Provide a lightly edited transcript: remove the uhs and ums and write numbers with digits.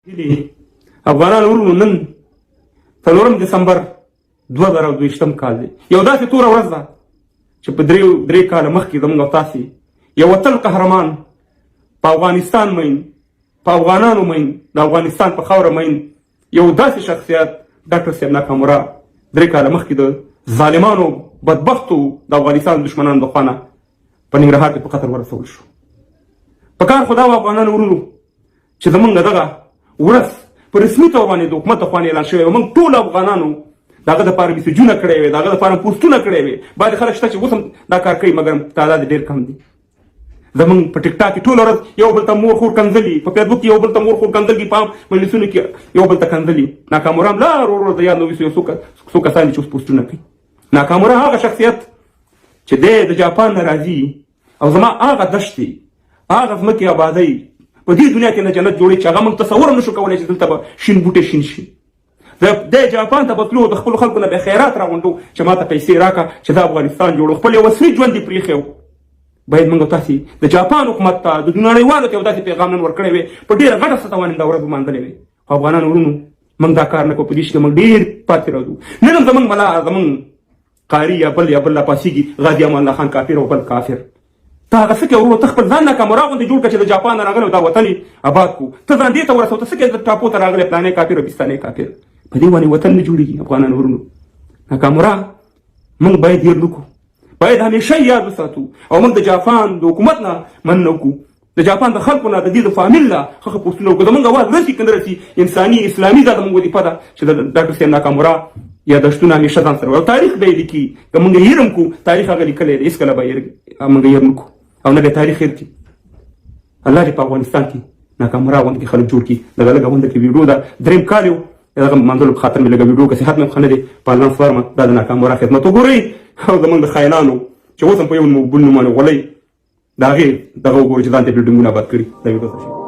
افغانان ورونو نن 4 دسمبر 2022 کال دی یو داسې توره ورځ ده چې په درې کاله مخکې زموږ او تاسې یو وطن قهرمان په افغانستان مین په افغانانو مین د افغانستان په خاوره مین یو داسې شخصیت ډاکټر صاحب ناکامورا 3 کاله مخکې د ظالمانو بدبختو د افغانستان دشمنانو د خوا نه په ننګرهار کې په قتل ورسول شو. په کار خو دا افغانانو ورونو چې زموږ دغه ورځ په رسمي توګه باندې د حکومت د خوا نه اعلان شوی و، موږ ټول افغانانو د هغه دپاره میسیجونه کړی وی، د هغه دپاره پوسټونه کړی وی. بعضې خلک شته چې اوس هم دا کار کوي مګر تعداد ډېر کم دی. زموږ په ټیک ټاک کې ټول ورځ یو بل ته مور خور کنځلي، په فیسبوک کې یو بل ته مور خور کنځلي، په مجلسونو کې یو بل ته کنځلي. ناکامورا هم لار ورو د یاد نه ویسو یو څو کسان چې اوس پوسټونه کوي. ناکامورا هغه شخصیت چې دی د جاپان نه راځي او زما هغه دښتې هغه ځمکې آبادۍ په دې دنیا کې نه جنت جوړوي چې هغه موږ تصور هم نشو کولی چې دلته به شین بوټی شین شي. د جاپان ته به تلو د خپلو خلکو نه به خیرات راغونډو چې ما ته پیسې راکړه چې دا افغانستان جوړو، خپل یو عصري ژوند یې پرېښی و. باید موږ تاسې د جاپان حکومت ته د نړیوالو ته یو داسې پیغام نن ورکړی وی، په ډېره غټه سطح باندې دا ورځ ومانځلې وی. خو افغانانو ورونو موږ دا کار نه کوو، په دې کې موږ ډېر پاتې راځو. نن هم زموږ ملا زموږ قاري یا بل راپاڅېږي غازي امان الله خان کافر او بل کافر. ته هغه څه کې ورو ته خپل ځان ناکامورا غوندې جوړ کړه چې د جاپان نه راغلی دا وطن آباد کړو. ته ځان دې ته ورسوه، ته څه کې د ټاپو ته راغلی پلانی کافر او بستانی کافر. په دې باندې وطن نه جوړېږي. افغانانو ورونو ناکامورا موږ باید هېر نه کړو، باید همیشه یاد وساتو او موږ د جاپان د حکومت نه مننه وکړو، د جاپان د خلکو نه د دې د فامیل نه ښه پوښتنه وکړو. زموږ اواز رسي که نه رسي، انساني اسلامي دا زموږ وظیفه ده چې د ډاکټر صاحب ناکامورا یادښتونه همیشه ځان سره او تاریخ به یې لیکي. که موږ هېر هم کړو، تاریخ هغه لیکلی دی، هېڅکله به موږ هېر نه کړو او نه به تاریخ هېر کړي. الله دې په افغانستان کې ناکامورا غوندې کې خلک جوړ کړي. دغه لږه غونډه کې ویډیو ده 3 کال یو دغه منځلو په خاطر مې لږه ویډیو که صحت مې ښه نه دی په انلاین فارمه دا د ناکامورا خدمت وګورئ او زموږ د خاینانو چې اوس هم په یو بل نوم باندې غولئ د هغې دغه وګورئ چې ځان ته بلډینګونه آباد کړي. دا ویډیو ته شي